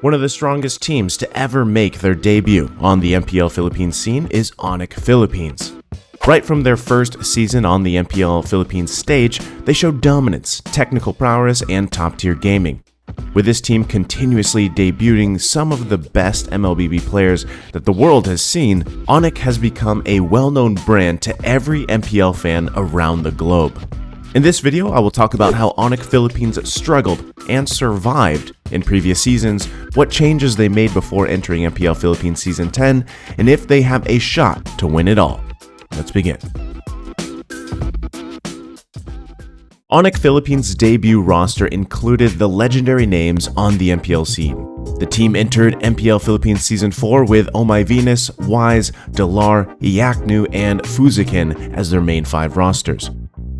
One of the strongest teams to ever make their debut on the MPL Philippines scene is Onic Philippines. Right from their first season on the MPL Philippines stage, they showed dominance, technical prowess, and top-tier gaming. With this team continuously debuting some of the best MLBB players that the world has seen, Onic has become a well-known brand to every MPL fan around the globe. In this video, I will talk about how Onic Philippines struggled and survived in previous seasons, what changes they made before entering MPL Philippines Season 10, and if they have a shot to win it all. Let's begin. Onic Philippines' debut roster included the legendary names on the MPL scene. The team entered MPL Philippines Season 4 with Omai Venus, Wise, Delar, Iaknu, and Fuzikin as their main 5 rosters.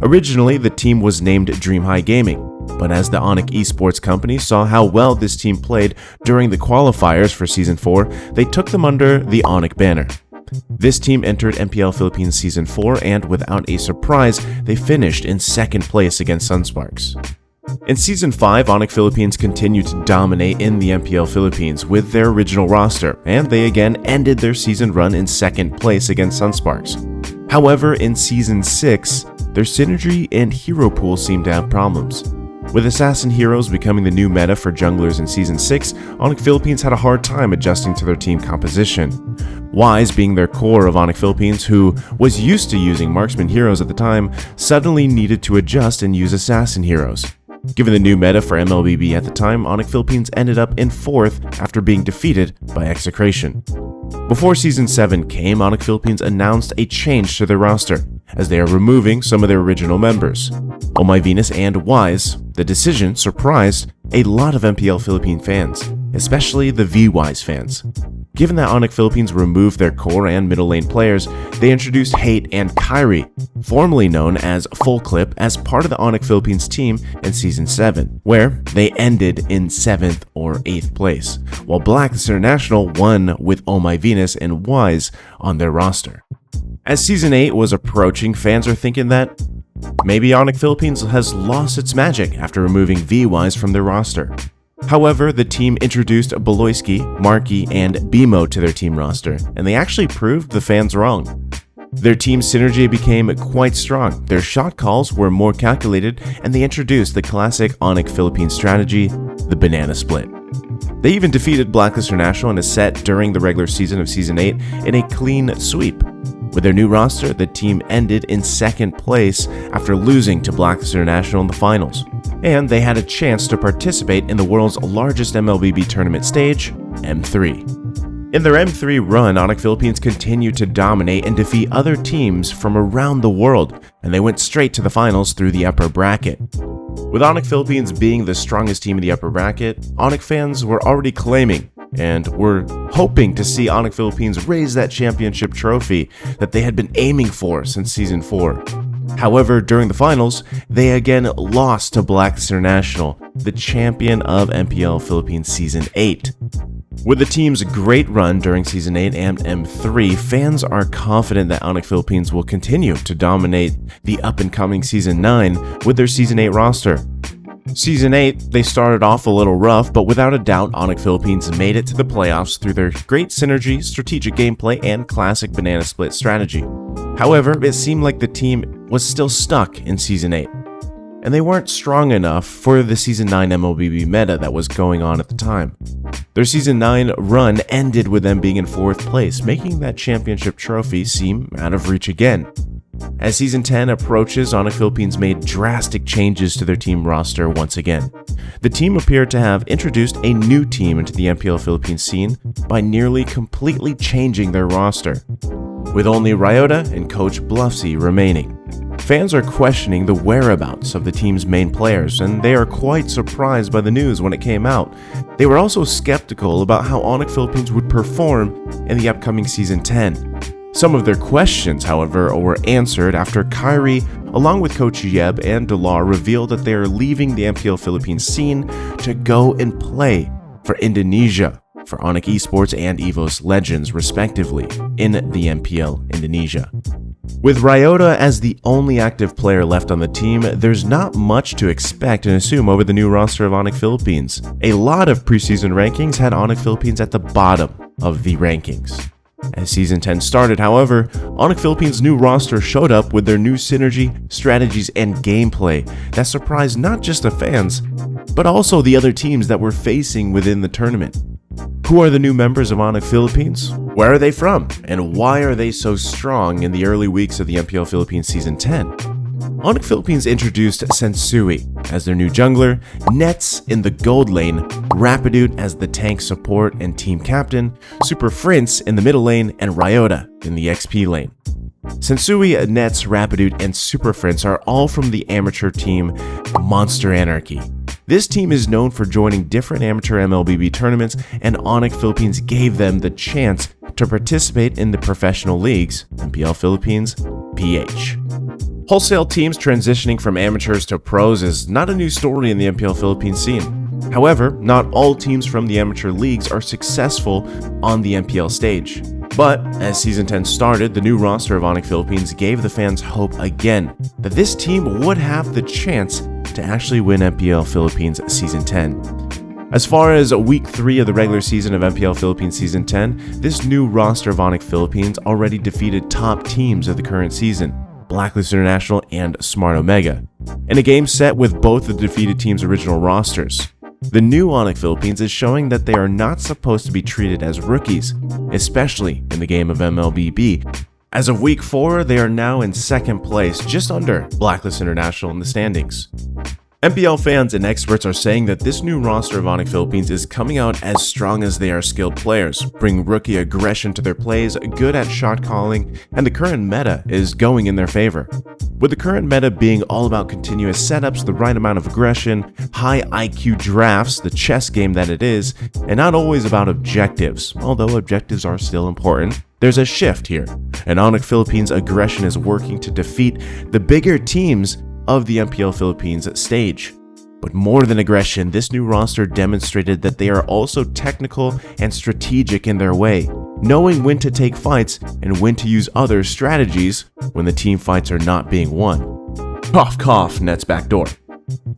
Originally, the team was named Dream High Gaming, but as the Onic esports company saw how well this team played during the qualifiers for Season 4, they took them under the Onic banner. This team entered MPL Philippines Season 4 and without a surprise, they finished in second place against Sunsparks. In Season 5, Onic Philippines continued to dominate in the MPL Philippines with their original roster, and they again ended their season run in second place against Sunsparks. However, in Season 6, their synergy and hero pool seemed to have problems. With assassin heroes becoming the new meta for junglers in Season 6, Onic Philippines had a hard time adjusting to their team composition. Wise, being their core of Onic Philippines, who was used to using marksman heroes at the time, suddenly needed to adjust and use assassin heroes. Given the new meta for MLBB at the time, Onic Philippines ended up in 4th after being defeated by Execration. Before Season 7 came, Onic Philippines announced a change to their roster, as they are removing some of their original members, Omai Venus and Wise. The decision surprised a lot of MPL Philippine fans, especially the V-Wise fans. Given that Onic Philippines removed their core and middle lane players, they introduced Hate and Kyrie, formerly known as Full Clip, as part of the Onic Philippines team in Season 7, where they ended in 7th or 8th place, while Blacklist International won with Omai Venus and Wise on their roster. As Season 8 was approaching, fans are thinking that maybe Onic Philippines has lost its magic after removing V-Wise from their roster. However, the team introduced Beloyski, Marky, and Bimo to their team roster, and they actually proved the fans wrong. Their team synergy became quite strong, their shot calls were more calculated, and they introduced the classic Onic Philippines strategy, the banana split. They even defeated Blacklist International in a set during the regular season of Season 8 in a clean sweep. With their new roster, the team ended in second place after losing to Blacklist International in the finals, and they had a chance to participate in the world's largest MLBB tournament stage, M3. In their M3 run, Onic Philippines continued to dominate and defeat other teams from around the world, and they went straight to the finals through the upper bracket. With Onic Philippines being the strongest team in the upper bracket, Onic fans were already claiming and were hoping to see Onic Philippines raise that championship trophy that they had been aiming for since Season 4. However, during the finals, they again lost to Blacklist International, the champion of MPL Philippines Season 8. With the team's great run during Season 8 and M3, fans are confident that Onic Philippines will continue to dominate the up-and-coming Season 9 with their Season 8 roster. Season 8, they started off a little rough, but without a doubt, Onic Philippines made it to the playoffs through their great synergy, strategic gameplay, and classic banana split strategy. However, it seemed like the team was still stuck in Season 8, and they weren't strong enough for the Season 9 MLBB meta that was going on at the time. Their Season 9 run ended with them being in 4th place, making that championship trophy seem out of reach again. As Season 10 approaches, Onic Philippines made drastic changes to their team roster once again. The team appeared to have introduced a new team into the MPL Philippines scene by nearly completely changing their roster, with only Ryota and Coach Bluffsy remaining. Fans are questioning the whereabouts of the team's main players, and they are quite surprised by the news when it came out. They were also skeptical about how Onic Philippines would perform in the upcoming Season 10. Some of their questions, however, were answered after Kyrie, along with Coach Yeb and Delar, revealed that they are leaving the MPL Philippines scene to go and play for Indonesia, for Onic Esports and EVOS Legends, respectively, in the MPL Indonesia. With Ryota as the only active player left on the team, there's not much to expect and assume over the new roster of Onic Philippines. A lot of preseason rankings had Onic Philippines at the bottom of the rankings. As Season 10 started, however, Onic Philippines' new roster showed up with their new synergy, strategies, and gameplay that surprised not just the fans, but also the other teams that were facing within the tournament. Who are the new members of Onic Philippines? Where are they from? And why are they so strong in the early weeks of the MPL Philippines Season 10? Onic Philippines introduced Sensui as their new jungler, Nets in the gold lane, Rapidude as the tank support and team captain, Super Prince in the middle lane, and Ryota in the XP lane. Sensui, Nets, Rapidude, and Super Prince are all from the amateur team Monster Anarchy. This team is known for joining different amateur MLBB tournaments, and Onic Philippines gave them the chance to participate in the professional leagues, MPL Philippines PH. Wholesale teams transitioning from amateurs to pros is not a new story in the MPL Philippines scene. However, not all teams from the amateur leagues are successful on the MPL stage. But as Season 10 started, the new roster of Onic Philippines gave the fans hope again that this team would have the chance to actually win MPL Philippines Season 10. As far as Week 3 of the regular season of MPL Philippines Season 10, this new roster of Onic Philippines already defeated top teams of the current season, Blacklist International and Smart Omega, in a game set with both the defeated teams' original rosters. The new Onic Philippines is showing that they are not supposed to be treated as rookies, especially in the game of MLBB. As of Week 4, they are now in second place, just under Blacklist International in the standings. MPL fans and experts are saying that this new roster of Onic Philippines is coming out as strong as they are skilled players, bring rookie aggression to their plays, good at shot calling, and the current meta is going in their favor. With the current meta being all about continuous setups, the right amount of aggression, high IQ drafts, the chess game that it is, and not always about objectives, although objectives are still important, there's a shift here, and Onic Philippines' aggression is working to defeat the bigger teams of the MPL Philippines stage. But more than aggression, this new roster demonstrated that they are also technical and strategic in their way, knowing when to take fights and when to use other strategies when the team fights are not being won. Cough cough, Nets backdoor.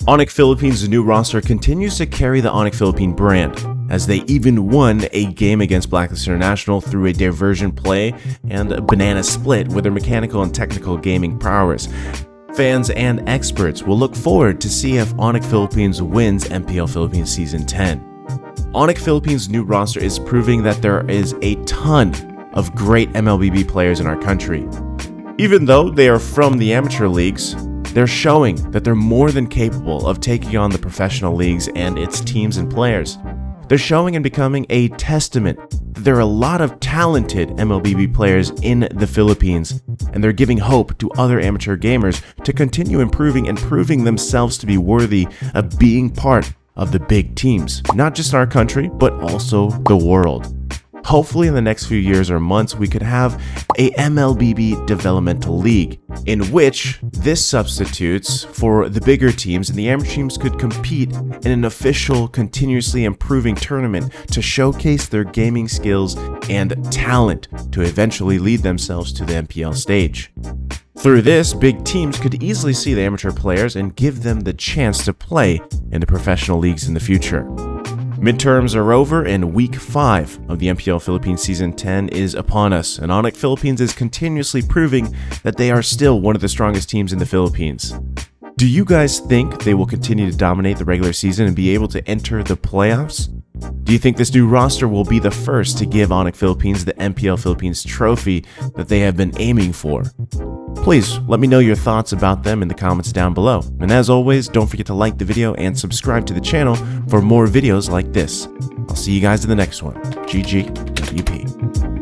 Onic Philippines' new roster continues to carry the Onic Philippine brand, as they even won a game against Blacklist International through a diversion play and a banana split with their mechanical and technical gaming prowess. Fans and experts will look forward to see if Onic Philippines wins MPL Philippines Season 10. Onic Philippines' new roster is proving that there is a ton of great MLBB players in our country. Even though they are from the amateur leagues, they're showing that they're more than capable of taking on the professional leagues and its teams and players. They're showing and becoming a testament that there are a lot of talented MLBB players in the Philippines, and they're giving hope to other amateur gamers to continue improving and proving themselves to be worthy of being part of the big teams, not just in our country, but also the world. Hopefully in the next few years or months, we could have a MLBB developmental league in which this substitutes for the bigger teams, and the amateur teams could compete in an official, continuously improving tournament to showcase their gaming skills and talent to eventually lead themselves to the MPL stage. Through this, big teams could easily see the amateur players and give them the chance to play in the professional leagues in the future. Midterms are over and Week 5 of the MPL Philippines Season 10 is upon us, and Onic Philippines is continuously proving that they are still one of the strongest teams in the Philippines. Do you guys think they will continue to dominate the regular season and be able to enter the playoffs? Do you think this new roster will be the first to give Onic Philippines the MPL Philippines trophy that they have been aiming for? Please let me know your thoughts about them in the comments down below. And as always, don't forget to like the video and subscribe to the channel for more videos like this. I'll see you guys in the next one. GG WP.